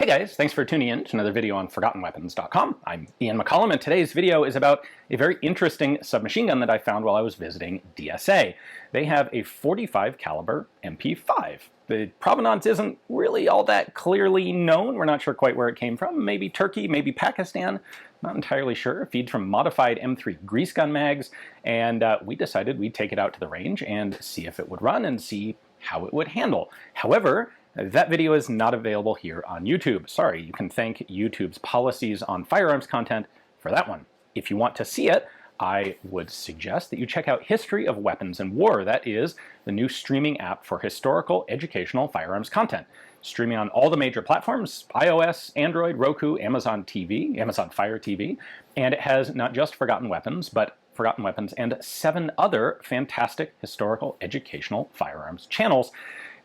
Hey guys, thanks for tuning in to another video on ForgottenWeapons.com. I'm Ian McCollum, and today's video is about a very interesting submachine gun that I found while I was visiting DSA. They have a .45 caliber MP5. The provenance isn't really all that clearly known. We're not sure quite where it came from. Maybe Turkey, maybe Pakistan. Not entirely sure. It feeds from modified M3 grease gun mags, and we decided we'd take it out to the range and see if it would run and see how it would handle. However, that video is not available here on YouTube. Sorry, you can thank YouTube's policies on firearms content for that one. If you want to see it, I would suggest that you check out History of Weapons and War. That is the new streaming app for historical, educational firearms content. Streaming on all the major platforms, iOS, Android, Roku, Amazon TV, Amazon Fire TV, and it has not just Forgotten Weapons, but Forgotten Weapons and 7 other fantastic historical, educational firearms channels.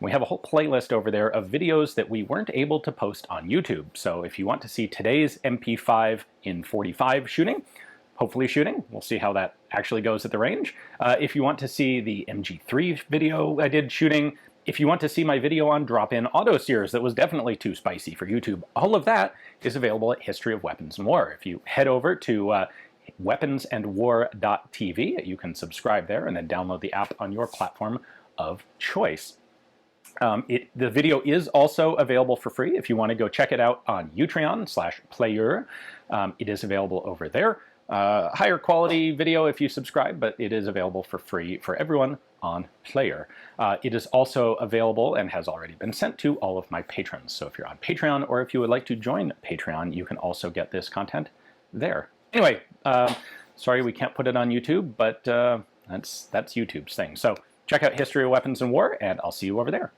We have a whole playlist over there of videos that we weren't able to post on YouTube. So if you want to see today's MP5 in .45 shooting, hopefully shooting, we'll see how that actually goes at the range. If you want to see the MG3 video I did shooting, if you want to see my video on drop-in auto sears that was definitely too spicy for YouTube, all of that is available at History of Weapons and War. If you head over to weaponsandwar.tv, you can subscribe there and then download the app on your platform of choice. The video is also available for free if you want to go check it out on Utreon/player. It is available over there. Higher quality video if you subscribe, but it is available for free for everyone on Player. It is also available and has already been sent to all of my patrons. So if you're on Patreon or if you would like to join Patreon, you can also get this content there. Anyway, sorry we can't put it on YouTube, but that's YouTube's thing. So check out History of Weapons and War, and I'll see you over there.